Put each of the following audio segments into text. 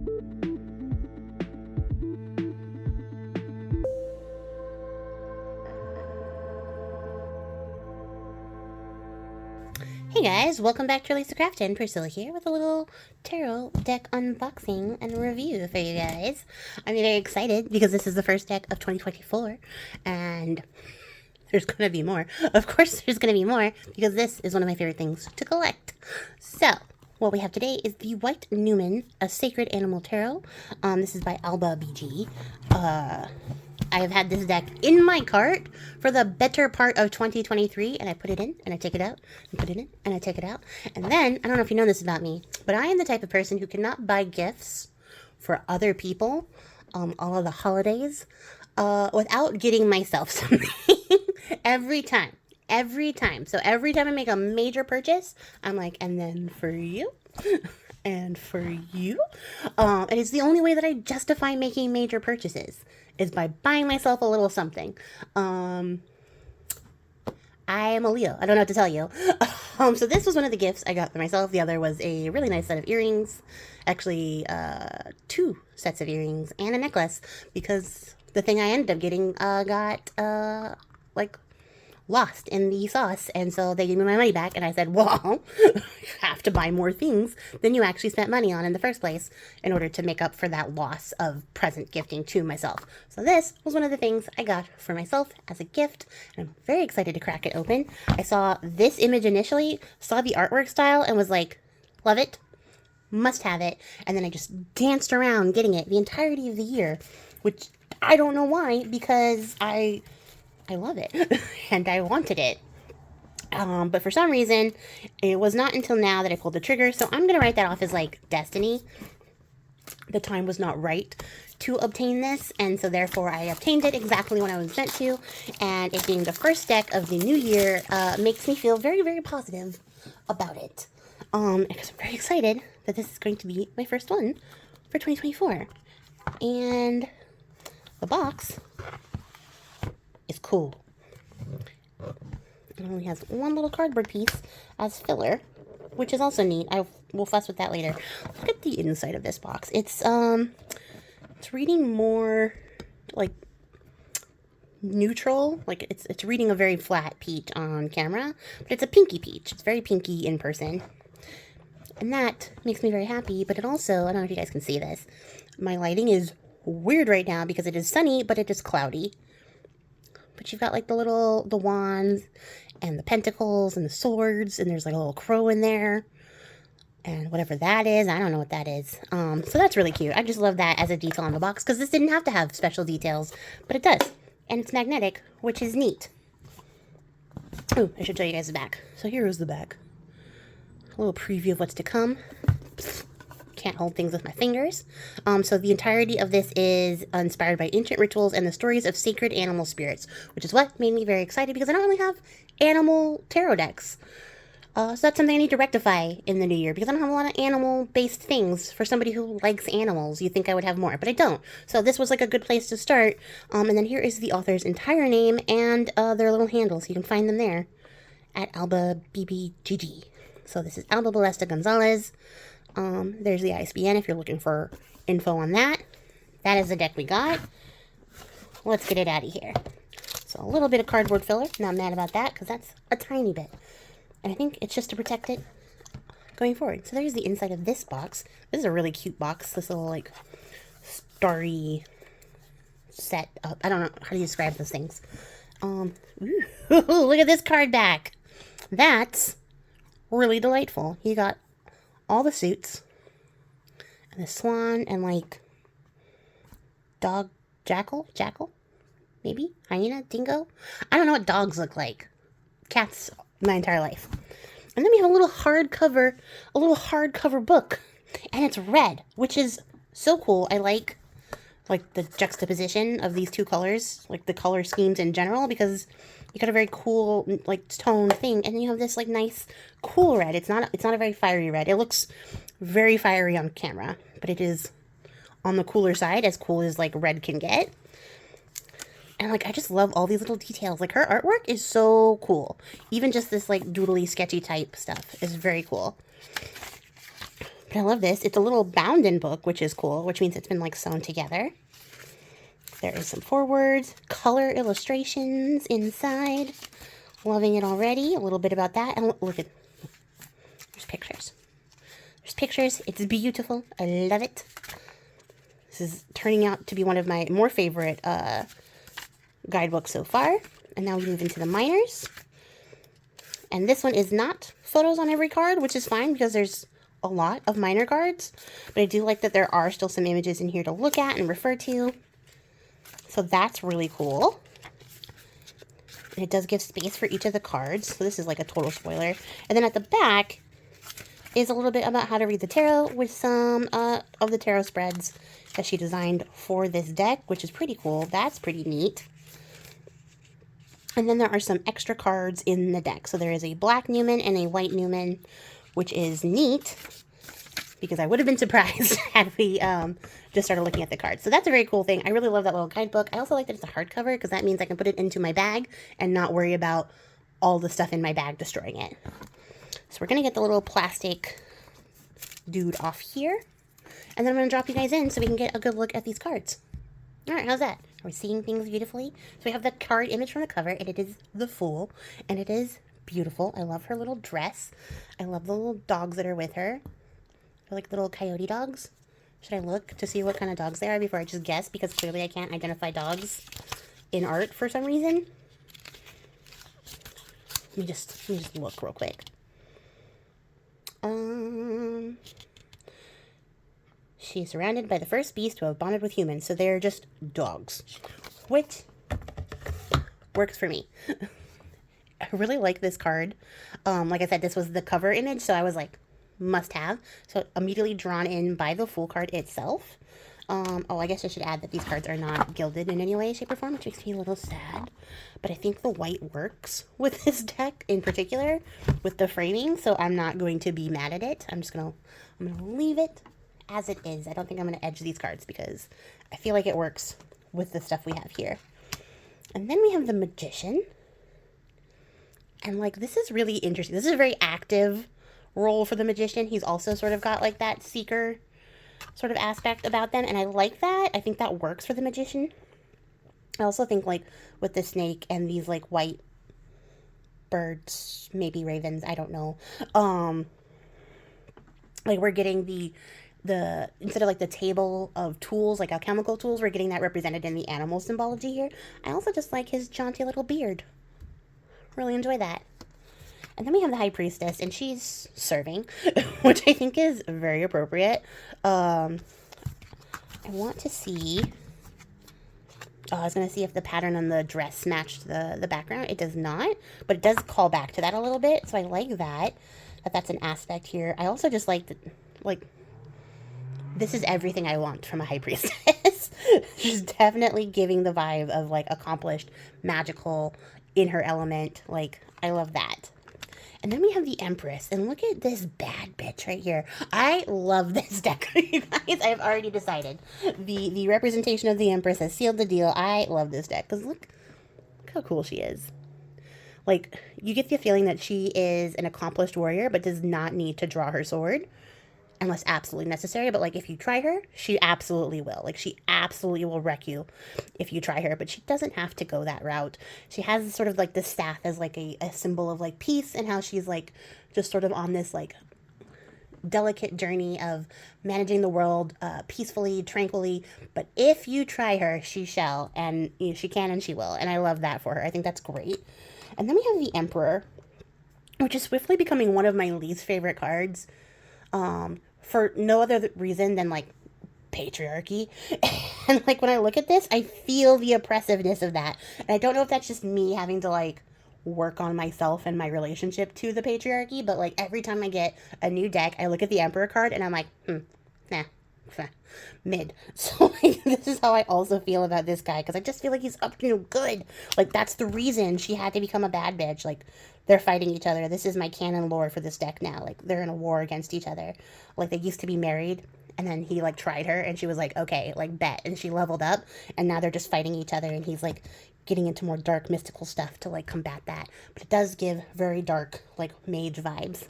Hey guys, welcome back to Release the Craftin. Priscilla here with a little tarot deck unboxing and review for you guys. I'm very excited because this is the first deck of 2024 and there's going to be more. Of course there's going to be more because this is one of my favorite things to collect. So, what we have today is the White Numen, a Sacred Animal Tarot. This is by Alba BG. I have had this deck in my cart for the better part of 2023, and I put it in, and I take it out, and put it in, and I take it out. And then, I don't know if you know this about me, but I am the type of person who cannot buy gifts for other people, all of the holidays, without getting myself something. Every time. So every time I make a major purchase, I'm like, and then for you, and for you. And it's the only way that I justify making major purchases is by buying myself a little something. I am a Leo. I don't know what to tell you. So this was one of the gifts I got for myself. The other was a really nice set of earrings. Actually, 2 sets of earrings and a necklace, because the thing I ended up getting got lost in the sauce, and so they gave me my money back, and I said, well, you have to buy more things than you actually spent money on in the first place in order to make up for that loss of present gifting to myself. So this was one of the things I got for myself as a gift, and I'm very excited to crack it open. I saw this image initially, saw the artwork style, and was like, love it, must have it, and then I just danced around getting it the entirety of the year, which I don't know why, because I love it and I wanted it. But for some reason, it was not until now that I pulled the trigger. So I'm going to write that off as like destiny. The time was not right to obtain this. And so therefore I obtained it exactly when I was meant to. And it being the first deck of the new year makes me feel very, very positive about it. Because I'm very excited that this is going to be my first one for 2024. And the box is cool. It only has one little cardboard piece as filler, which is also neat. I will fuss with that later. Look at the inside of this box. It's reading more like neutral. Like it's reading a very flat peach on camera, but it's a pinky peach. It's very pinky in person. And that makes me very happy, but it also, I don't know if you guys can see this. My lighting is weird right now because it is sunny, but it is cloudy. But you've got like the wands and the pentacles and the swords, and there's like a little crow in there. And whatever that is, I don't know what that is. So that's really cute. I just love that as a detail on the box, because this didn't have to have special details, but it does. And it's magnetic, which is neat. Oh, I should show you guys the back. So here is the back. A little preview of what's to come. Can't hold things with my fingers. So the entirety of this is inspired by ancient rituals and the stories of sacred animal spirits, which is what made me very excited because I don't really have animal tarot decks. So that's something I need to rectify in the new year because I don't have a lot of animal-based things. For somebody who likes animals, you think I would have more, but I don't. So this was like a good place to start. And then here is the author's entire name and their little handles. You can find them there at Alba BBGG. So this is Alba Ballesta González. There's the ISBN if you're looking for info on that. That is the deck we got. Let's get it out of here. So a little bit of cardboard filler. Not mad about that because that's a tiny bit. And I think it's just to protect it going forward. So there's the inside of this box. This is a really cute box. This little like starry set up. I don't know how to describe those things. Ooh, look at this card back. That's really delightful. You got all the suits, and the swan, and like dog, jackal, maybe hyena, dingo. I don't know what dogs look like. Cats, my entire life. And then we have a little hardcover book, and it's red, which is so cool. I like the juxtaposition of these two colors, like the color schemes in general, because you got a very cool like tone thing, and then you have this like nice cool red. It's not a very fiery red. It looks very fiery on camera, but it is on the cooler side, as cool as like red can get. And like I just love all these little details. Like her artwork is so cool. Even just this like doodly sketchy type stuff is very cool. But I love this. It's a little bound-in book, which is cool, which means it's been like sewn together. There is some forewords, color illustrations inside. Loving it already. A little bit about that. And look at, there's pictures. There's pictures. It's beautiful. I love it. This is turning out to be one of my more favorite guidebooks so far. And now we move into the minors. And this one is not photos on every card, which is fine because there's a lot of minor cards. But I do like that there are still some images in here to look at and refer to. So that's really cool. And it does give space for each of the cards. So this is like a total spoiler. And then at the back is a little bit about how to read the tarot with some of the tarot spreads that she designed for this deck, which is pretty cool. That's pretty neat. And then there are some extra cards in the deck. So there is a black Numen and a white Numen, which is neat because I would have been surprised had we just started looking at the cards. So that's a very cool thing. I really love that little guidebook. I also like that it's a hardcover because that means I can put it into my bag and not worry about all the stuff in my bag destroying it. So we're going to get the little plastic dude off here. And then I'm going to drop you guys in so we can get a good look at these cards. All right, how's that? Are we seeing things beautifully? So we have the card image from the cover, and it is the Fool, and it is beautiful. I love her little dress. I love the little dogs that are with her. They're like little coyote dogs. Should I look to see what kind of dogs they are before I just guess? Because clearly I can't identify dogs in art for some reason. Let me just look real quick. She is surrounded by the first beast who have bonded with humans, so they're just dogs, which works for me. I really like this card. Like I said, this was the cover image, so I was like, must have. So immediately drawn in by the Fool card itself. Oh, I guess I should add that these cards are not gilded in any way, shape, or form, which makes me a little sad. But I think the white works with this deck in particular, with the framing, so I'm not going to be mad at it. I'm gonna leave it as it is. I don't think I'm gonna edge these cards because I feel like it works with the stuff we have here. And then we have the Magician. And like, this is really interesting. This is a very active role for the Magician. He's also sort of got like that seeker sort of aspect about them, and I like that. I think that works for the Magician. I also think like with the snake and these like white birds, maybe ravens, I don't know, like we're getting the instead of like the table of tools, like alchemical tools, we're getting that represented in the animal symbology here. I also just like his jaunty little beard. Really enjoy that. And then we have the High Priestess, and she's serving, which I think is very appropriate. I want to see... Oh, I was going to see if the pattern on the dress matched the background. It does not, but it does call back to that a little bit, so I like that. That's an aspect here. I also just like that, like, this is everything I want from a High Priestess. She's definitely giving the vibe of, like, accomplished, magical, in her element. Like, I love that. And then we have the Empress, and look at this bad bitch right here. I love this deck, you guys. I've already decided. The representation of the Empress has sealed the deal. I love this deck, because look how cool she is. Like, you get the feeling that she is an accomplished warrior, but does not need to draw her sword, unless absolutely necessary. But, like, if you try her, she absolutely will. Like, she absolutely will wreck you if you try her. But she doesn't have to go that route. She has sort of, like, the staff as, like, a symbol of, like, peace. And how she's, like, just sort of on this, like, delicate journey of managing the world peacefully, tranquilly. But if you try her, she shall. And you know, she can and she will. And I love that for her. I think that's great. And then we have the Emperor, which is swiftly becoming one of my least favorite cards. For no other reason than, like, patriarchy. And, like, when I look at this, I feel the oppressiveness of that. And I don't know if that's just me having to, like, work on myself and my relationship to the patriarchy, but, like, every time I get a new deck, I look at the Emperor card, and I'm like, nah, mid. So, like, this is how I also feel about this guy, because I just feel like he's up to no good. Like, that's the reason she had to become a bad bitch. Like, they're fighting each other. This is my canon lore for this deck now. Like, they're in a war against each other. Like, they used to be married, and then he, like, tried her, and she was like, okay, like, bet. And she leveled up, and now they're just fighting each other, and he's, like, getting into more dark, mystical stuff to, like, combat that. But it does give very dark, like, mage vibes.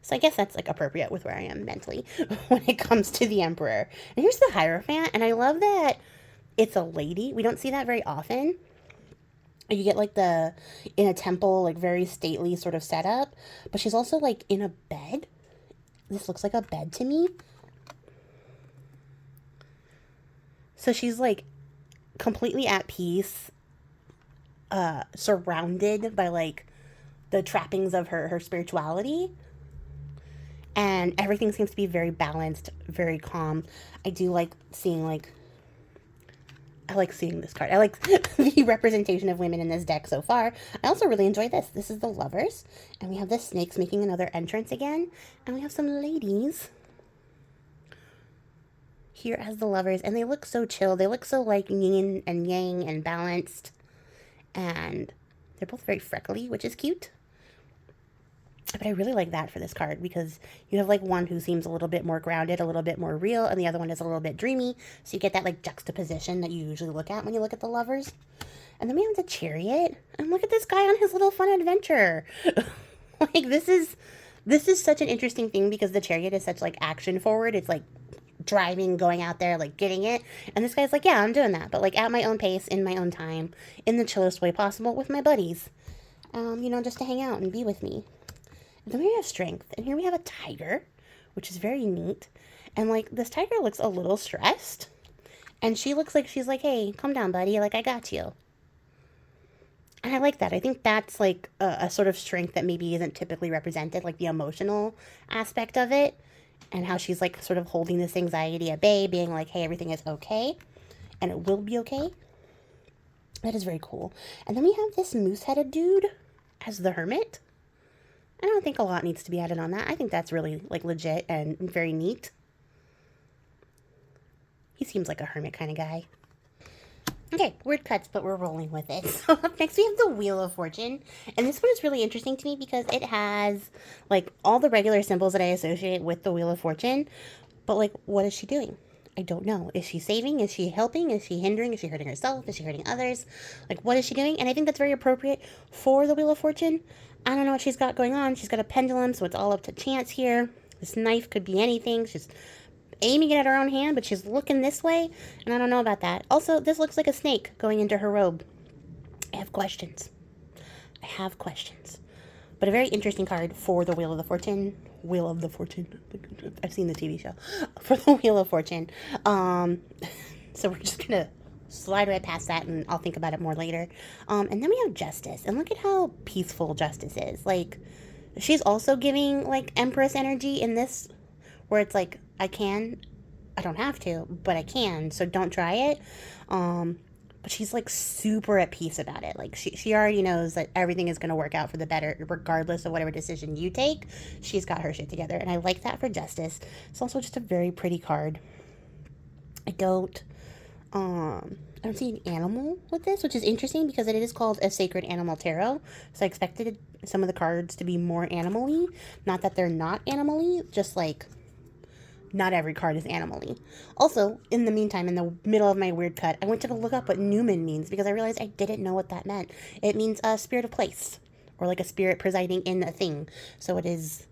So I guess that's like appropriate with where I am mentally when it comes to the Emperor. And here's the Hierophant, and I love that it's a lady. We don't see that very often. You get like the, in a temple, like very stately sort of setup, but she's also like in a bed. This looks like a bed to me. So she's like completely at peace, surrounded by like the trappings of her spirituality. And everything seems to be very balanced, very calm. I do like seeing I like seeing this card. I like the representation of women in this deck so far. I also really enjoy this. This is the Lovers. And we have the snakes making another entrance again. And we have some ladies here as the Lovers. And they look so chill. They look so like yin and yang and balanced. And they're both very freckly, which is cute. But I really like that for this card because you have like one who seems a little bit more grounded, a little bit more real, and the other one is a little bit dreamy. So you get that like juxtaposition that you usually look at when you look at the Lovers. And then we have the Chariot. And look at this guy on his little fun adventure. Like this is such an interesting thing because the Chariot is such like action forward. It's like driving, going out there, like getting it. And this guy's like, yeah, I'm doing that. But like at my own pace, in my own time, in the chillest way possible with my buddies. You know, just to hang out and be with me. Then we have Strength, and here we have a tiger, which is very neat. And, like, this tiger looks a little stressed. And she looks like she's like, hey, calm down, buddy. Like, I got you. And I like that. I think that's, like, a sort of strength that maybe isn't typically represented, like the emotional aspect of it. And how she's, like, sort of holding this anxiety at bay, being like, hey, everything is okay. And it will be okay. That is very cool. And then we have this moose-headed dude as the Hermit. I don't think a lot needs to be added on that. I think that's really, like, legit and very neat. He seems like a hermit kind of guy. Okay, weird cuts, but we're rolling with it. So up next we have the Wheel of Fortune. And this one is really interesting to me because it has, like, all the regular symbols that I associate with the Wheel of Fortune. But, like, what is she doing? I don't know. Is she saving? Is she helping? Is she hindering? Is she hurting herself? Is she hurting others? Like, what is she doing? And I think that's very appropriate for the Wheel of Fortune. I don't know what she's got going on. She's got a pendulum, so it's all up to chance here. This knife could be anything. She's aiming it at her own hand, but she's looking this way, and I don't know about that. Also, this looks like a snake going into her robe. I have questions. But a very interesting card for the Wheel of the Fortune. Wheel of the Fortune. I've seen the TV show. For the Wheel of Fortune. So we're just going to slide right past that, and I'll think about it more later. And then we have Justice. And look at how peaceful Justice is. Like, she's also giving, like, Empress energy in this, where it's like, I don't have to, but I can, so don't try it. But she's, like, super at peace about it. Like, she already knows that everything is going to work out for the better, regardless of whatever decision you take. She's got her shit together, and I like that for Justice. It's also just a very pretty card. I don't see an animal with this, which is interesting because it is called a Sacred Animal Tarot. So I expected some of the cards to be more animal-y. Not that they're not animal-y, just like not every card is animal-y. Also, in the meantime, in the middle of my weird cut, I went to go look up what Numen means because I realized I didn't know what that meant. It means a spirit of place, or like a spirit presiding in a thing. So it is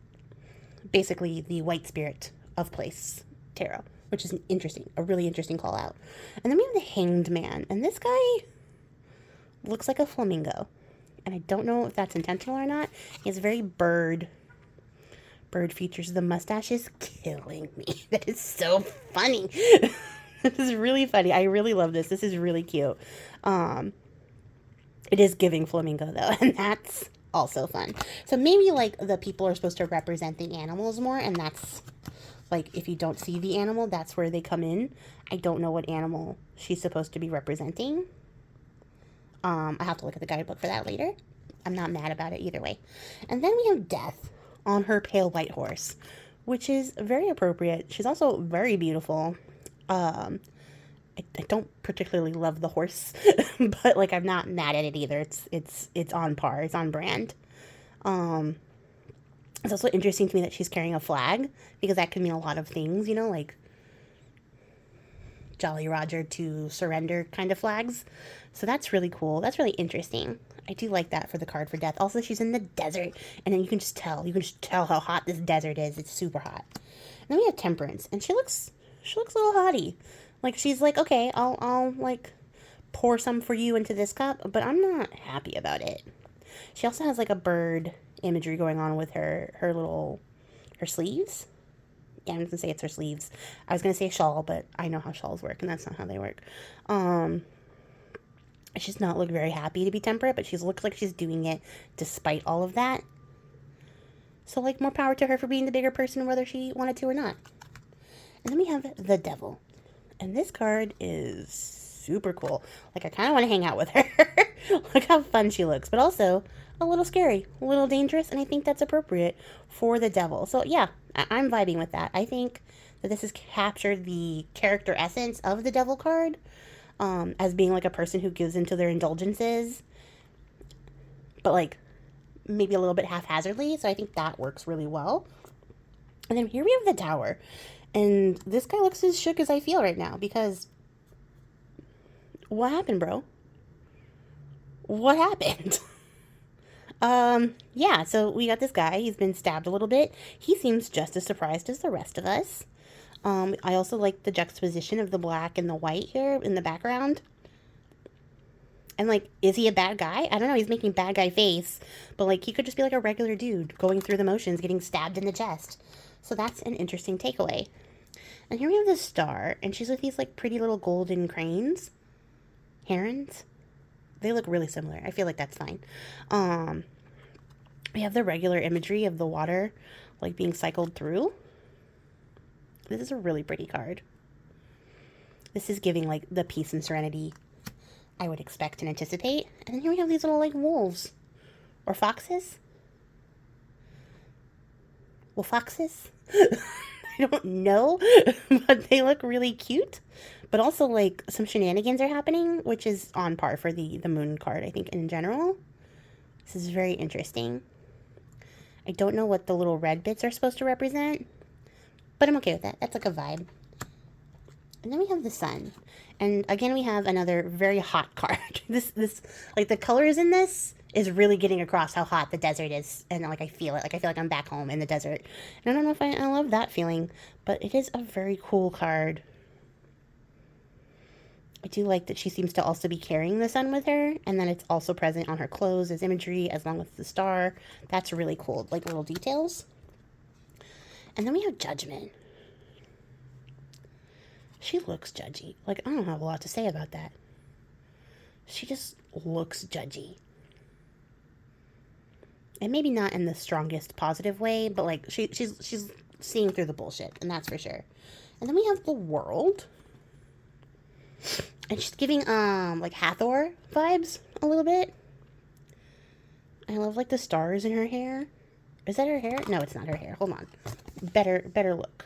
basically the white spirit of place tarot, which is a really interesting call out. And then we have the Hanged Man, and this guy looks like a flamingo. And I don't know if that's intentional or not. He has very bird features. The mustache is killing me. That is so funny. This is really funny. I really love this. This is really cute. It is giving flamingo though, and that's also fun. So maybe like the people are supposed to represent the animals more, and that's like if you don't see the animal, that's where they come in. I don't know what animal she's supposed to be representing. I have to look at the guidebook for that later. I'm not mad about it either way. And then we have Death on her pale white horse, which is very appropriate. She's also very beautiful. I don't particularly love the horse, but like I'm not mad at it either. It's on par. It's on brand. It's also interesting to me that she's carrying a flag because that could mean a lot of things, you know, like Jolly Roger to surrender kind of flags. So that's really cool. That's really interesting. I do like that for the card for death. Also, she's in the desert, and then you can just tell how hot this desert is. It's super hot. And then we have Temperance, and she looks a little haughty. Like, she's like, okay, I'll like pour some for you into this cup, but I'm not happy about it. She also has like a bird imagery going on with her sleeves. Yeah, I'm just gonna say it's her sleeves. I was gonna say shawl, but I know how shawls work, and that's not how they work. She's not look very happy to be temperate, but she looks like she's doing it despite all of that. So, like, more power to her for being the bigger person, whether she wanted to or not. And then we have the Devil. And this card is super cool. Like, I kind of want to hang out with her. Look how fun she looks. But also, a little scary, a little dangerous, and I think that's appropriate for the Devil. So, yeah, I'm vibing with that. I think that this has captured the character essence of the Devil card, as being, like, a person who gives into their indulgences, but, like, maybe a little bit haphazardly. So I think that works really well. And then here we have the Tower. And this guy looks as shook as I feel right now, because what happened, bro? What happened? Yeah, so we got this guy. He's been stabbed a little bit. He seems just as surprised as the rest of us. I also like the juxtaposition of the black and the white here in the background. And, like, is he a bad guy? I don't know. He's making bad guy face. But, like, he could just be, like, a regular dude going through the motions, getting stabbed in the chest. So that's an interesting takeaway. And here we have the Star. And she's with these, like, pretty little golden cranes. Herons. They look really similar. I feel like that's fine. We have the regular imagery of the water, like, being cycled through. This is a really pretty card. This is giving, like, the peace and serenity I would expect and anticipate. And then here we have these little, like, wolves. Or foxes? Well, foxes? I don't know. But they look really cute. But also, like, some shenanigans are happening, which is on par for the Moon card, I think, in general. This is very interesting. I don't know what the little red bits are supposed to represent, but I'm okay with that. That's like a vibe. And then we have the Sun. And again, we have another very hot card. This, like, the colors in this is really getting across how hot the desert is. And, like, I feel it. Like, I feel like I'm back home in the desert. And I don't know if I love that feeling, but it is a very cool card. I do like that she seems to also be carrying the sun with her, and then it's also present on her clothes as imagery, as long as the star. That's really cool, like little details. And then we have Judgment. She looks judgy. Like, I don't have a lot to say about that. She just looks judgy. And maybe not in the strongest positive way, but like she's seeing through the bullshit, and that's for sure. And then we have the World. And she's giving, like, Hathor vibes a little bit. I love, like, the stars in her hair. Is that her hair? No, it's not her hair. Hold on. Better look.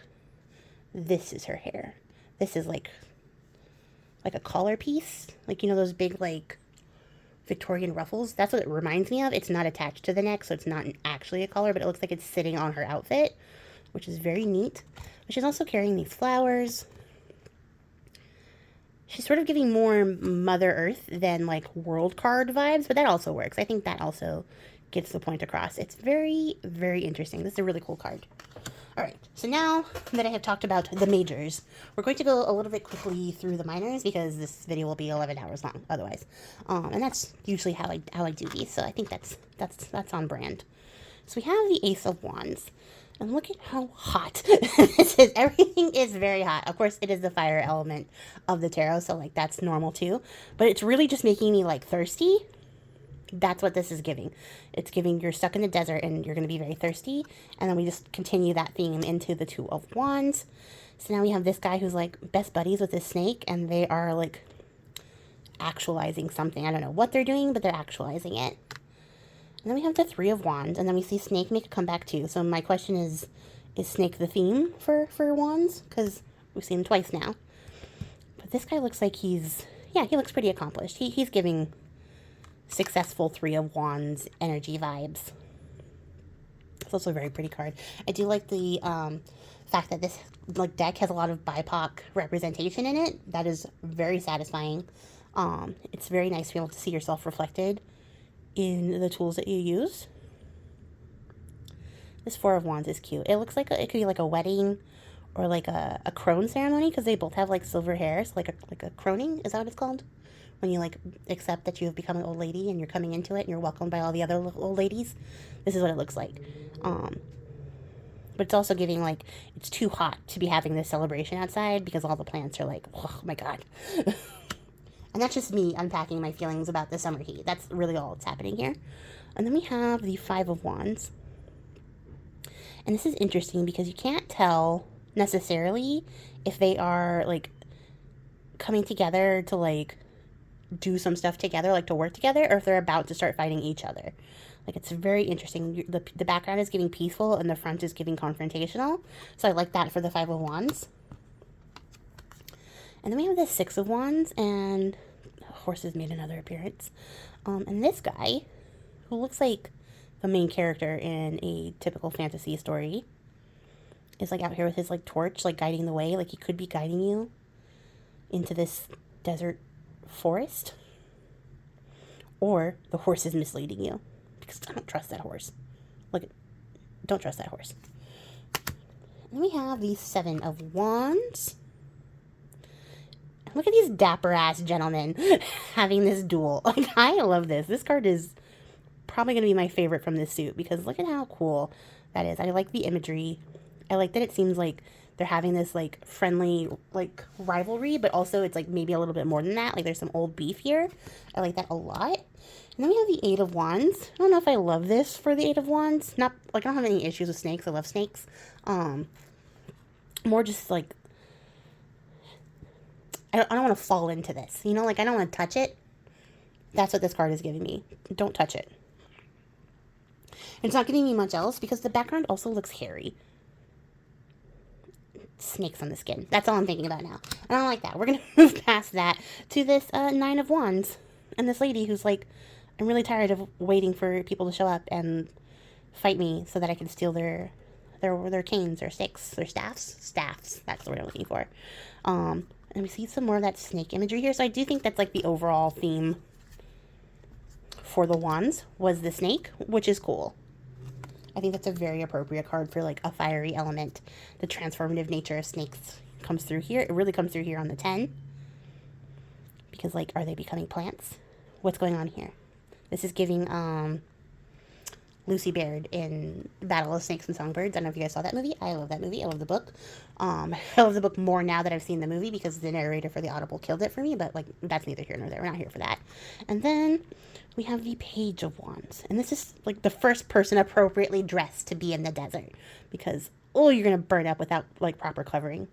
This is her hair. This is, like a collar piece. Like, you know, those big, like, Victorian ruffles? That's what it reminds me of. It's not attached to the neck, so it's not actually a collar, but it looks like it's sitting on her outfit, which is very neat. But she's also carrying these flowers. She's sort of giving more Mother Earth than, like, World card vibes, but that also works. I think that also gets the point across. It's very, very interesting. This is a really cool card. All right, so now that I have talked about the majors, we're going to go a little bit quickly through the minors, because this video will be 11 hours long otherwise. And that's usually how I do these, so I think that's on brand. So we have the Ace of Wands. And look at how hot this is. Everything is very hot. Of course, it is the fire element of the tarot, so, like, that's normal too. But it's really just making me, like, thirsty. That's what this is giving. It's giving you're stuck in the desert and you're going to be very thirsty. And then we just continue that theme into the Two of Wands. So now we have this guy who's, like, best buddies with this snake, and they are, like, actualizing something. I don't know what they're doing, but they're actualizing it. And then we have the Three of Wands, and then we see Snake make a comeback too. So my question is Snake the theme for Wands? Because we've seen him twice now. But this guy looks like he looks pretty accomplished. He's giving successful Three of Wands energy vibes. It's also a very pretty card. I do like the fact that this like deck has a lot of BIPOC representation in it, that is very satisfying. It's very nice to be able to see yourself reflected in the tools that you use. This Four of Wands is cute. It looks like it could be like a wedding or like a crone ceremony, because they both have like silver hair. So like a croning, is that what it's called? When you like accept that you have become an old lady and you're coming into it and you're welcomed by all the other old ladies. This is what it looks like. But it's also giving like it's too hot to be having this celebration outside because all the plants are like, oh my god. And that's just me unpacking my feelings about the summer heat. That's really all that's happening here. And then we have the Five of Wands. And this is interesting because you can't tell necessarily if they are like coming together to like do some stuff together, like to work together, or if they're about to start fighting each other. Like, it's very interesting. The background is giving peaceful and the front is giving confrontational. So I like that for the Five of Wands. And then we have the Six of Wands, and horses made another appearance. And this guy, who looks like the main character in a typical fantasy story, is like out here with his like torch, like guiding the way. Like he could be guiding you into this desert forest. Or the horse is misleading you. Because I don't trust that horse. Don't trust that horse. And we have the Seven of Wands. Look at these dapper-ass gentlemen having this duel. Like, I love this. This card is probably going to be my favorite from this suit because look at how cool that is. I like the imagery. I like that it seems like they're having this, like, friendly, like, rivalry, but also it's, like, maybe a little bit more than that. Like, there's some old beef here. I like that a lot. And then we have the Eight of Wands. I don't know if I love this for the Eight of Wands. Not, like, I don't have any issues with snakes. I love snakes. More just, like, I don't want to fall into this. You know, like, I don't want to touch it. That's what this card is giving me. Don't touch it. It's not giving me much else because the background also looks hairy. Snakes on the skin. That's all I'm thinking about now. I don't like that. We're going to move past that to this Nine of Wands. And this lady who's like, I'm really tired of waiting for people to show up and fight me so that I can steal their canes or sticks, their staffs. Staffs. That's the word I'm looking for. And we see some more of that snake imagery here. So I do think that's like the overall theme for the wands was the snake, which is cool. I think that's a very appropriate card for like a fiery element. The transformative nature of snakes comes through here. It really comes through here on the 10. Because like, are they becoming plants? What's going on here? This is giving Lucy Baird in Battle of Snakes and Songbirds. I don't know if you guys saw that movie. I love that movie. I love the book. I love the book more now that I've seen the movie because the narrator for the Audible killed it for me, but like that's neither here nor there. We're not here for that. And then we have the Page of Wands. And this is like the first person appropriately dressed to be in the desert because, oh, you're going to burn up without like proper covering.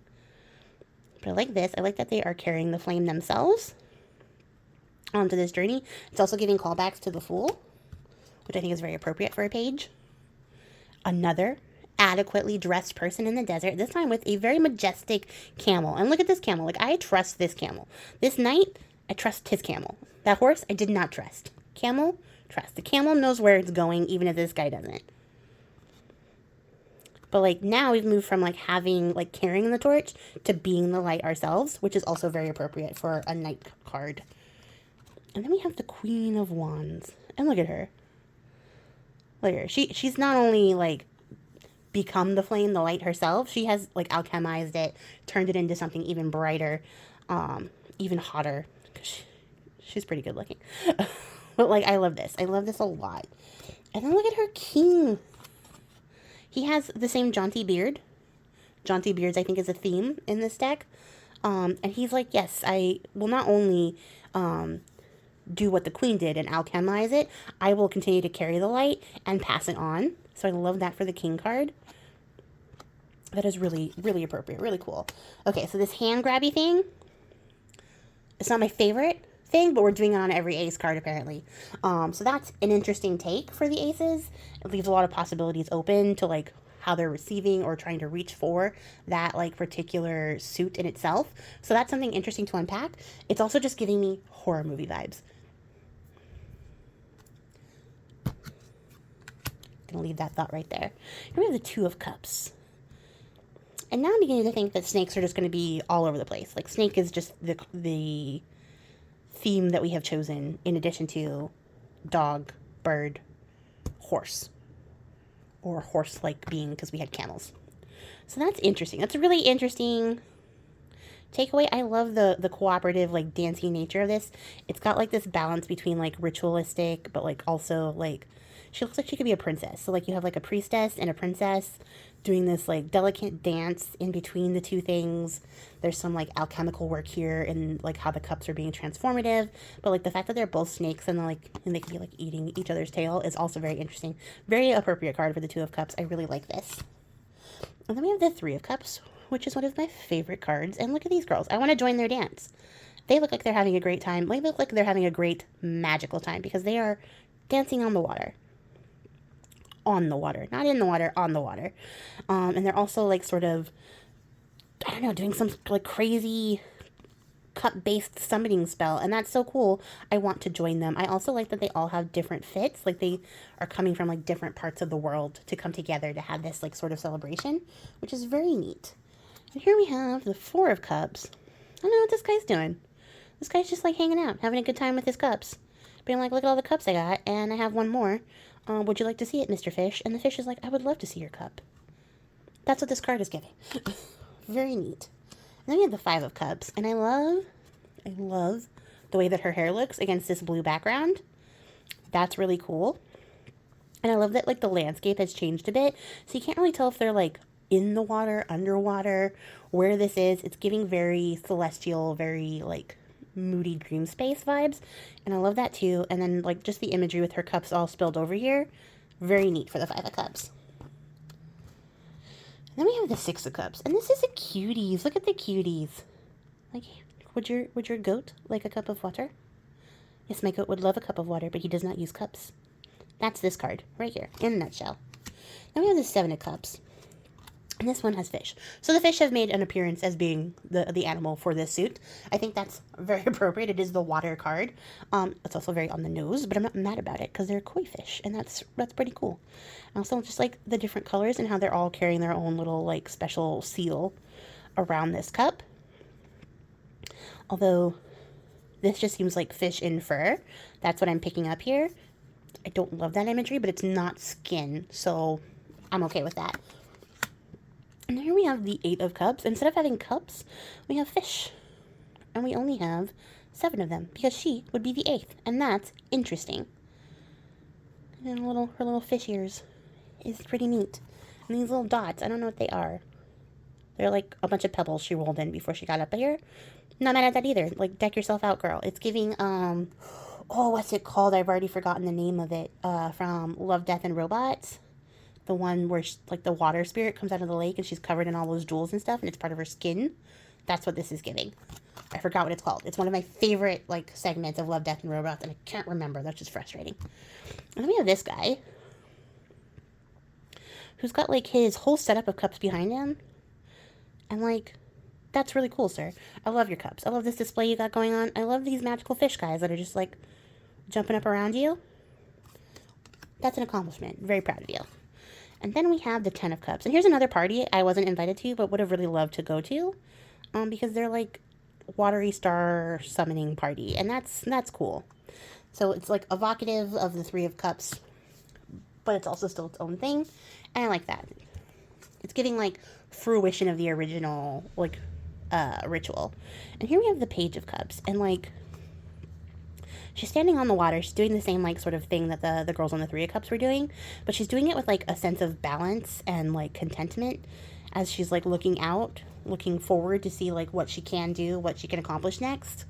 But I like this. I like that they are carrying the flame themselves onto this journey. It's also giving callbacks to the Fool, which I think is very appropriate for a page. Another adequately dressed person in the desert, this time with a very majestic camel. And look at this camel. Like, I trust this camel. This knight, I trust his camel. That horse, I did not trust. Camel, trust. The camel knows where it's going, even if this guy doesn't. But, like, now we've moved from, like, having, like, carrying the torch to being the light ourselves, which is also very appropriate for a knight card. And then we have the Queen of Wands. And look at her. Look at her. She's not only, like, become the flame, the light herself. She has, like, alchemized it, turned it into something even brighter, even hotter. She's pretty good looking. But, like, I love this. I love this a lot. And then look at her king. He has the same jaunty beard. Jaunty beards, I think, is a theme in this deck. And he's like, yes, I will not only do what the queen did and alchemize it, I will continue to carry the light and pass it on. So I love that for the king card. That is really, really appropriate. Really cool. Okay, so this hand grabby thing, it's not my favorite thing, but we're doing it on every ace card apparently. So that's an interesting take for the aces. It leaves a lot of possibilities open to like how they're receiving or trying to reach for that like particular suit in itself. So that's something interesting to unpack. It's also just giving me horror movie vibes. Gonna leave that thought right there. Here we have the Two of Cups. And now I'm beginning to think that snakes are just going to be all over the place. Like, snake is just the theme that we have chosen in addition to dog, bird, horse. Or horse-like being because we had camels. So that's interesting. That's a really interesting takeaway. I love the cooperative, like, dancey nature of this. It's got, like, this balance between, like, ritualistic, but, like, also, like, she looks like she could be a princess. So, like, you have, like, a priestess and a princess doing this, like, delicate dance in between the two things. There's some, like, alchemical work here and, like, how the cups are being transformative. But, like, the fact that they're both snakes and, like, and they can be, like, eating each other's tail is also very interesting. Very appropriate card for the Two of Cups. I really like this. And then we have the Three of Cups, which is one of my favorite cards. And look at these girls. I want to join their dance. They look like they're having a great time. They look like they're having a great magical time because they are dancing on the water. On the water. Not in the water, on the water. And they're also, like, sort of, I don't know, doing some, like, crazy cup-based summoning spell. And that's so cool. I want to join them. I also like that they all have different fits. Like, they are coming from, like, different parts of the world to come together to have this, like, sort of celebration, which is very neat. And here we have the Four of Cups. I don't know what this guy's doing. This guy's just, like, hanging out, having a good time with his cups. Being like, look at all the cups I got, and I have one more. Would you like to see it, Mr. Fish? And the fish is like, I would love to see your cup. That's what this card is giving. Very neat. And then we have the Five of Cups. And I love the way that her hair looks against this blue background. That's really cool. And I love that, like, the landscape has changed a bit. So you can't really tell if they're, like, in the water, underwater, where this is. It's giving very celestial, very, like, moody dream space vibes, and I love that too. And then, like, just the imagery with her cups all spilled over here, very neat for the Five of Cups. And then we have the Six of Cups, and this is a cuties. Look at the cuties. Like, would your goat like a cup of water? Yes, my goat would love a cup of water, but he does not use cups. That's this card right here in a nutshell. Then we have the Seven of Cups. And this one has fish. So the fish have made an appearance as being the animal for this suit. I think that's very appropriate. It is the water card. It's also very on the nose, but I'm not mad about it because they're koi fish, and that's pretty cool. I also just like the different colors and how they're all carrying their own little, like, special seal around this cup. Although this just seems like fish in fur. That's what I'm picking up here. I don't love that imagery, but it's not skin, so I'm okay with that. And here we have the Eight of Cups. Instead of having cups, we have fish. And we only have 7 of them, because she would be the 8th. And that's interesting. And her little fish ears is pretty neat. And these little dots, I don't know what they are. They're like a bunch of pebbles she rolled in before she got up here. Not mad at that either. Like, deck yourself out, girl. It's giving, oh, what's it called? I've already forgotten the name of it. From Love, Death, and Robots. The one where, like, the water spirit comes out of the lake and she's covered in all those jewels and stuff, and it's part of her skin. That's what this is giving. I forgot what it's called. It's one of my favorite, like, segments of Love, Death, and Robots, and I can't remember. That's just frustrating. And then we have this guy, who's got, like, his whole setup of cups behind him. And, like, that's really cool, sir. I love your cups. I love this display you got going on. I love these magical fish guys that are just, like, jumping up around you. That's an accomplishment. Very proud of you. And then we have the Ten of Cups. And here's another party I wasn't invited to, but would have really loved to go to. Because they're, like, watery star summoning party. And that's cool. So it's, like, evocative of the Three of Cups. But it's also still its own thing. And I like that. It's giving, like, fruition of the original, like, ritual. And here we have the Page of Cups. And, like, she's standing on the water. She's doing the same, like, sort of thing that the girls on the Three of Cups were doing. But she's doing it with, like, a sense of balance and, like, contentment as she's, like, looking out, looking forward to see, like, what she can do, what she can accomplish next.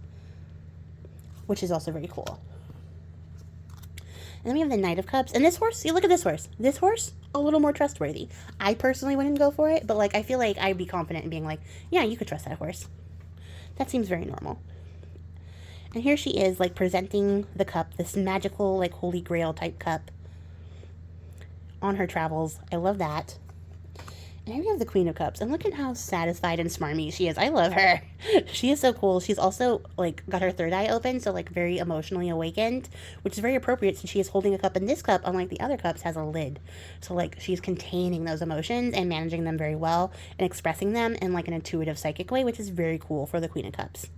Which is also very cool. And then we have the Knight of Cups. And this horse, see, look at this horse. This horse, a little more trustworthy. I personally wouldn't go for it, but, like, I feel like I'd be confident in being like, yeah, you could trust that horse. That seems very normal. And here she is, like, presenting the cup, this magical, like, holy grail type cup on her travels. I love that. And here we have the Queen of Cups, and look at how satisfied and smarmy she is. I love her. She is so cool. She's also, like, got her third eye open, so, like, very emotionally awakened, which is very appropriate since she is holding a cup, and this cup, unlike the other cups, has a lid. So, like, she's containing those emotions and managing them very well and expressing them in, like, an intuitive, psychic way, which is very cool for the Queen of Cups.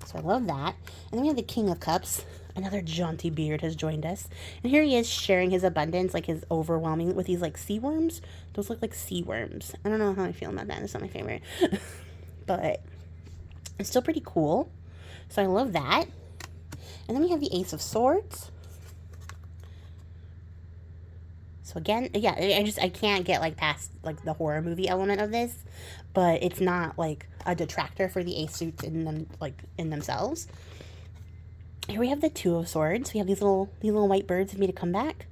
So I love that. And then we have the King of Cups. Another jaunty beard has joined us. And here he is sharing his abundance, like his overwhelming, with these like sea worms. Those look like sea worms. I don't know how I feel about that. It's not my favorite. But it's still pretty cool. So I love that. And then we have the Ace of Swords. So again, yeah, I can't get like past like the horror movie element of this, but it's not like a detractor for the ace suits in them, like in themselves. Here we have the Two of Swords. We have these little white birds have made a comeback,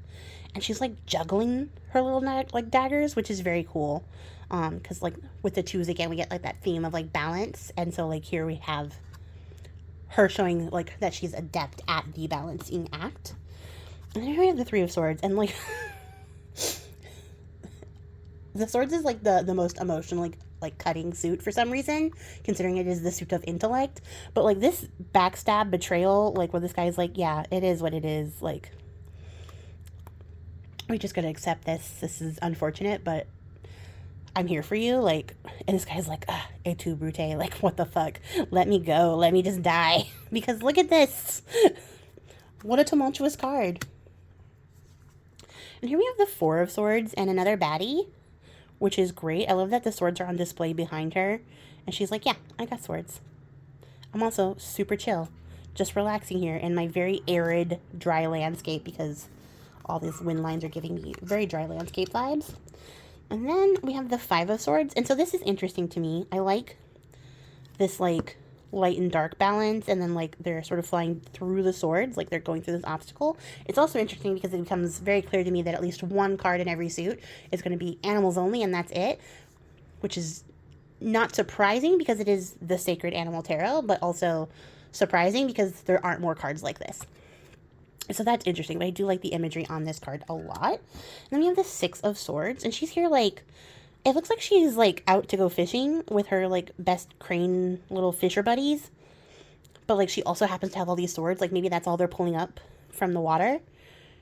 and she's like juggling her little like daggers, which is very cool. Because like with the twos again, we get like that theme of like balance, and so like here we have her showing like that she's adept at the balancing act. And then here we have the Three of Swords, and like. The Swords is like the most emotionally like cutting suit for some reason, considering it is the suit of intellect. But like this backstab betrayal, like where this guy's like, yeah, it is what it is. Like, we just gotta accept this. This is unfortunate, but I'm here for you. Like, and this guy's like, et tu brute. Like, what the fuck? Let me go. Let me just die. Because look at this. What a tumultuous card. And here we have the Four of Swords and another baddie, which is great. I love that the swords are on display behind her. And she's like, yeah, I got swords. I'm also super chill. Just relaxing here in my very arid, dry landscape because all these wind lines are giving me very dry landscape vibes. And then we have the Five of Swords. And so this is interesting to me. I like this, like, light and dark balance, and then like they're sort of flying through the swords, like they're going through this obstacle. It's also interesting because it becomes very clear to me that at least one card in every suit is going to be animals only, and that's it, which is not surprising because it is the Sacred Animal Tarot, but also surprising because there aren't more cards like this. So that's interesting, but I do like the imagery on this card a lot. And then we have the Six of Swords, and she's here like, it looks like she's, like, out to go fishing with her, like, best crane little fisher buddies. But, like, she also happens to have all these swords. Like, maybe that's all they're pulling up from the water.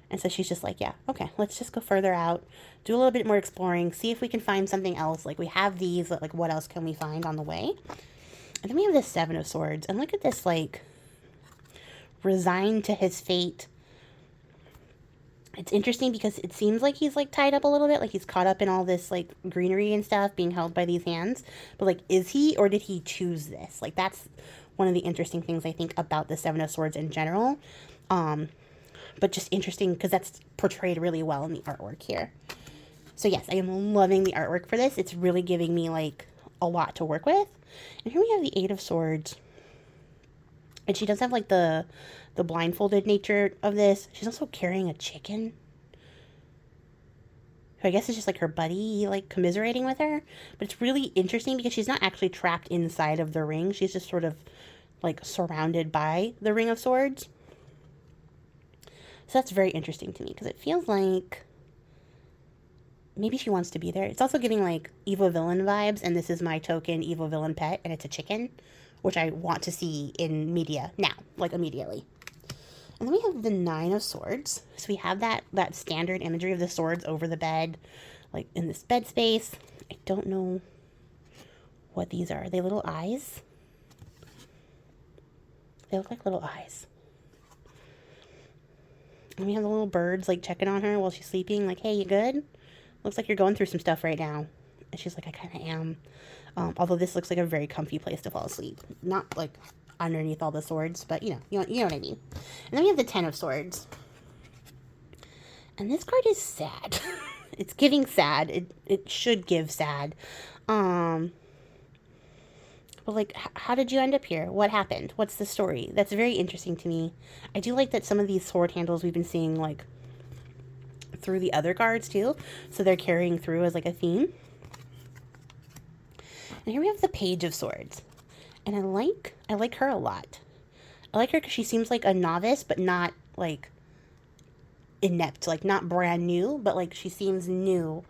And so she's just like, yeah, okay, let's just go further out. Do a little bit more exploring. See if we can find something else. Like, we have these. Like, what else can we find on the way? And then we have the Seven of Swords. And look at this, like, resigned to his fate. It's interesting because it seems like he's, like, tied up a little bit. Like, he's caught up in all this, like, greenery and stuff being held by these hands. But, like, is he or did he choose this? Like, that's one of the interesting things, I think, about the Seven of Swords in general. But just interesting because that's portrayed really well in the artwork here. So, yes, I am loving the artwork for this. It's really giving me, like, a lot to work with. And here we have the Eight of Swords. And she does have, like, the blindfolded nature of this. She's also carrying a chicken, who I guess is just like her buddy, like commiserating with her. But it's really interesting because she's not actually trapped inside of the ring. She's just sort of like surrounded by the Ring of Swords. So that's very interesting to me because it feels like maybe she wants to be there. It's also giving like evil villain vibes, and this is my token evil villain pet, and it's a chicken, which I want to see in media now, like immediately. And then we have the Nine of Swords. So we have that standard imagery of the swords over the bed, like in this bed space. I don't know what these are. Are they little eyes? They look like little eyes. And we have the little birds like checking on her while she's sleeping. Like, hey, you good? Looks like you're going through some stuff right now. And she's like, I kind of am. Although this looks like a very comfy place to fall asleep. Not like underneath all the swords, but you know what I mean. And then we have the Ten of Swords. And this card is sad. It's giving sad. It should give sad. But like, how did you end up here? What happened? What's the story? That's very interesting to me. I do like that some of these sword handles we've been seeing like through the other cards too. So they're carrying through as like a theme. And here we have the Page of Swords. And I like her a lot. I like her because she seems like a novice, but not like inept, like not brand new, but like she seems new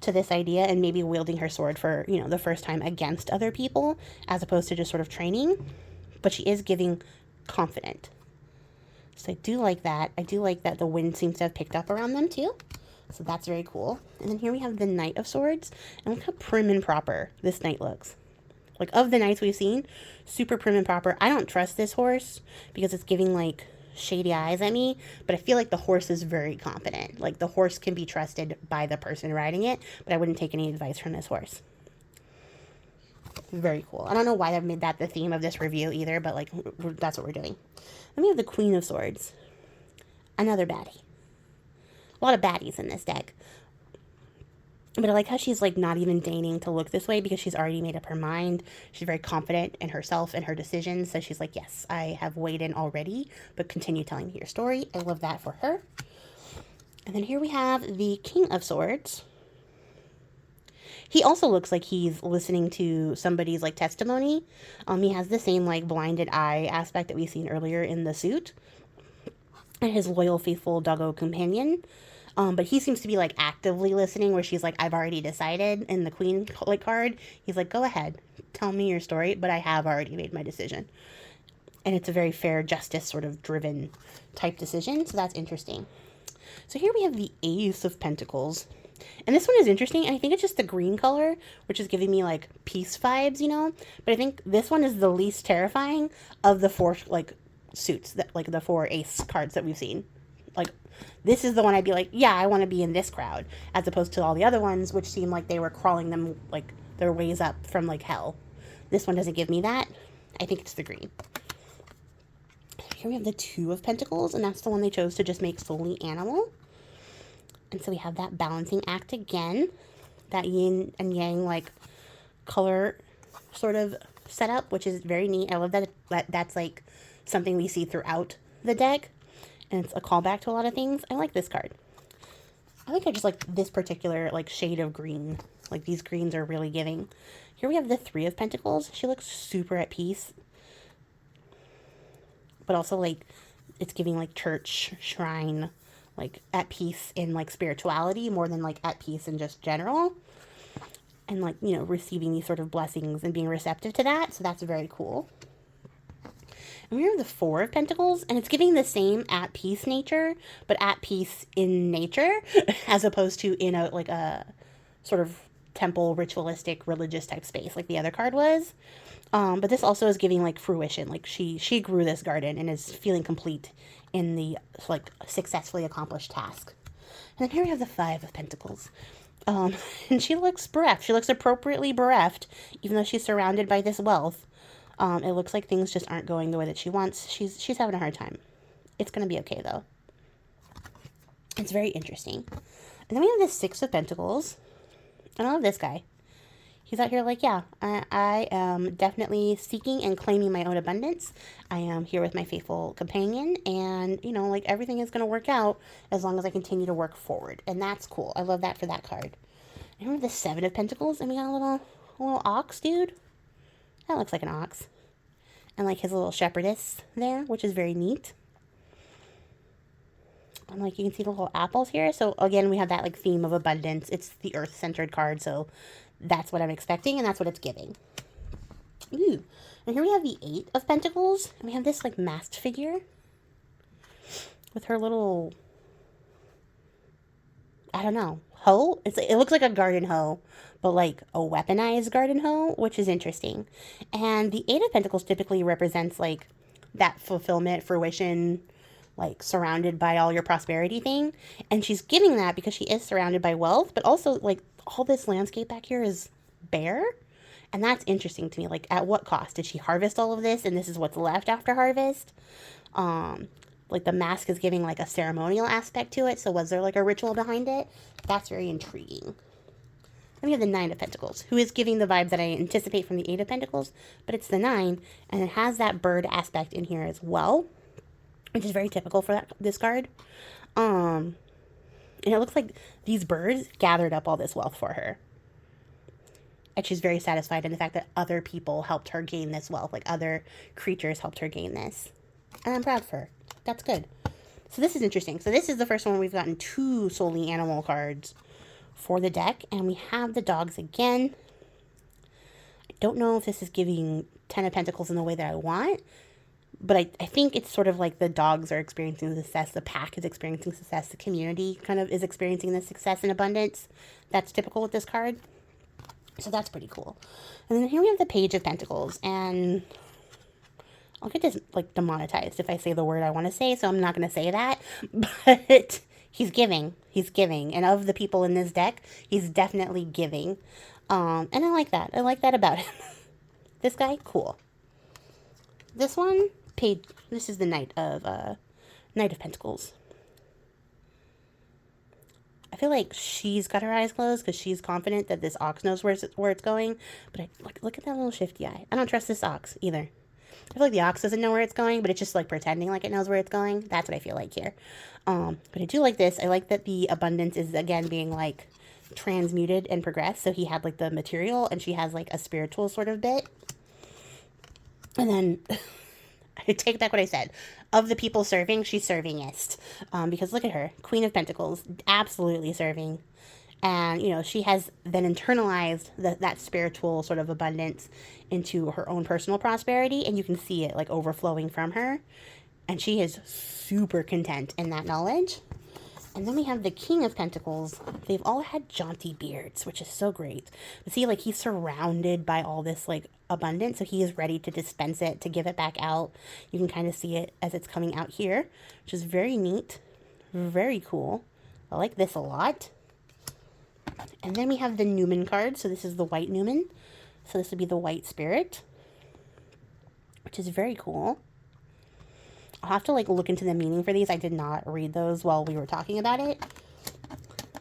to this idea and maybe wielding her sword for, you know, the first time against other people as opposed to just sort of training. But she is giving confident. So I do like that. I do like that the wind seems to have picked up around them too. So that's very cool. And then here we have the Knight of Swords. And look how prim and proper this knight looks. Like, of the knights we've seen, super prim and proper. I don't trust this horse because it's giving, like, shady eyes at me. But I feel like the horse is very confident. Like, the horse can be trusted by the person riding it. But I wouldn't take any advice from this horse. Very cool. I don't know why I've made that the theme of this review either. But, like, that's what we're doing. Then we have the Queen of Swords. Another baddie. A lot of baddies in this deck. But I like how she's, like, not even deigning to look this way because she's already made up her mind. She's very confident in herself and her decisions. So she's like, yes, I have weighed in already, but continue telling me your story. I love that for her. And then here we have the King of Swords. He also looks like he's listening to somebody's, like, testimony. He has the same, like, blinded eye aspect that we've seen earlier in the suit. And his loyal, faithful doggo companion. But he seems to be, like, actively listening where she's like, I've already decided. In the Queen, like, card, he's like, go ahead, tell me your story, but I have already made my decision. And it's a very fair, justice sort of driven type decision. So that's interesting. So here we have the Ace of Pentacles. And this one is interesting. And I think it's just the green color, which is giving me, like, peace vibes, you know. But I think this one is the least terrifying of the four, like, suits, that, like, the 4 ace cards that we've seen. Like, this is the one I'd be like, yeah, I want to be in this crowd, as opposed to all the other ones, which seem like they were crawling them, like, their ways up from, like, hell. This one doesn't give me that. I think it's the green. Here we have the Two of Pentacles, and that's the one they chose to just make solely animal. And so we have that balancing act again. That yin and yang, like, color sort of setup, which is very neat. I love that that's, like, something we see throughout the deck. And it's a callback to a lot of things. I like this card. I think I just like this particular, like, shade of green. Like, these greens are really giving. Here we have the Three of Pentacles. She looks super at peace. But also, like, it's giving, like, church, shrine, like, at peace in, like, spirituality more than, like, at peace in just general. And, like, you know, receiving these sort of blessings and being receptive to that. So that's very cool. And we have the Four of Pentacles, and it's giving the same at peace nature, but at peace in nature, as opposed to in a, like, a sort of temple, ritualistic, religious type space, like the other card was. But this also is giving, like, fruition. Like, she grew this garden and is feeling complete in the, like, successfully accomplished task. And then here we have the Five of Pentacles. And she looks bereft. She looks appropriately bereft, even though she's surrounded by this wealth. It looks like things just aren't going the way that she wants. She's having a hard time. It's going to be okay, though. It's very interesting. And then we have the Six of Pentacles. And I love this guy. He's out here like, yeah, I am definitely seeking and claiming my own abundance. I am here with my faithful companion. And, you know, like, everything is going to work out as long as I continue to work forward. And that's cool. I love that for that card. And we have the Seven of Pentacles. And we got a little ox dude. That looks like an ox. And, like, his little shepherdess there, which is very neat. And, like, you can see the little apples here. So, again, we have that, like, theme of abundance. It's the earth-centered card, so that's what I'm expecting, and that's what it's giving. Ooh. And here we have the Eight of Pentacles. And we have this, like, masked figure with her little, I don't know, hoe? It looks like a garden hoe, but, like, a weaponized garden hoe, which is interesting. And the Eight of Pentacles typically represents, like, that fulfillment, fruition, like, surrounded by all your prosperity thing. And she's giving that because she is surrounded by wealth, but also, like, all this landscape back here is bare. And that's interesting to me. Like, at what cost? Did she harvest all of this and this is what's left after harvest? Like, the mask is giving, like, a ceremonial aspect to it. So was there, like, a ritual behind it? That's very intriguing. Then we have the Nine of Pentacles, who is giving the vibe that I anticipate from the Eight of Pentacles, but it's the 9, and it has that bird aspect in here as well, which is very typical for this card. And it looks like these birds gathered up all this wealth for her. And she's very satisfied in the fact that other people helped her gain this wealth, like other creatures helped her gain this. And I'm proud of her. That's good. So this is interesting. So this is the first one we've gotten 2 solely animal cards for the deck. And we have the dogs again. I don't know if this is giving 10 of Pentacles in the way that I want, but I think it's sort of like the dogs are experiencing the success, the pack is experiencing success, the community kind of is experiencing the success and abundance. That's typical with this card. So that's pretty cool. And then here we have the Page of Pentacles, and I'll get this like demonetized if I say the word I want to say, so I'm not going to say that, but he's giving, and of the people in this deck, he's definitely giving, and I like that about him. This guy, cool. This one, Page, this is the Knight of Pentacles. I feel like she's got her eyes closed because she's confident that this ox knows where it's going. But look at that little shifty eye. I don't trust this ox either. I feel like the ox doesn't know where it's going, but it's just like pretending like it knows where it's going. That's what I feel like here. But I do like this. I like that the abundance is, again, being like transmuted and progressed. So he had like the material and she has like a spiritual sort of bit. And then I take back what I said. Of the people serving, she's servingest. Because look at her. Queen of Pentacles. Absolutely serving. And, you know, she has then internalized that spiritual sort of abundance into her own personal prosperity. And you can see it like overflowing from her. And she is super content in that knowledge. And then we have the King of Pentacles. They've all had jaunty beards, which is so great. But see, like, he's surrounded by all this, like, abundance. So he is ready to dispense it, to give it back out. You can kind of see it as it's coming out here, which is very neat. Very cool. I like this a lot. And then we have the Numen card. So this is the white Numen. So this would be the white spirit, which is very cool. I'll have to like look into the meaning for these. I did not read those while we were talking about it,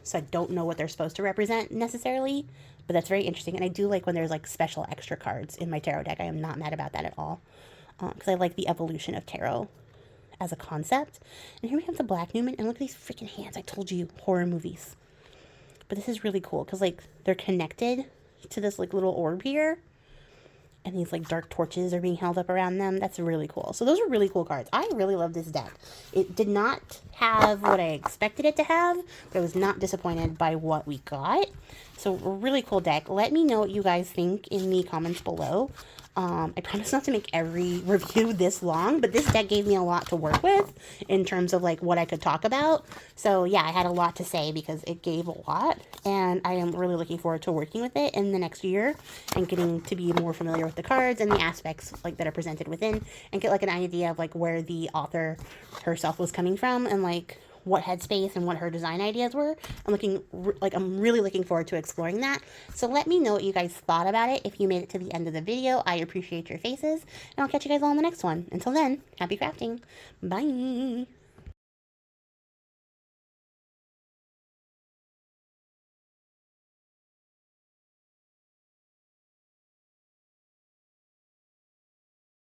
so I don't know what they're supposed to represent necessarily, but that's very interesting. And I do like when there's like special extra cards in my tarot deck. I am not mad about that at all, because I like the evolution of tarot as a concept. And here we have the black Numen, and look at these freaking hands. I told you, horror movies. But this is really cool because like they're connected to this like little orb here. And these like dark torches are being held up around them. That's really cool. So those are really cool cards. I really love this deck. It did not have what I expected it to have, but I was not disappointed by what we got. So a really cool deck. Let me know what you guys think in the comments below. I promise not to make every review this long, but this deck gave me a lot to work with in terms of like what I could talk about. So yeah, I had a lot to say because it gave a lot, and I am really looking forward to working with it in the next year and getting to be more familiar with the cards and the aspects like that are presented within, and get like an idea of like where the author herself was coming from and like what headspace and what her design ideas were. I'm really looking forward to exploring that. So let me know what you guys thought about it. If you made it to the end of the video, I appreciate your faces, and I'll catch you guys all in the next one. Until then, happy crafting. Bye.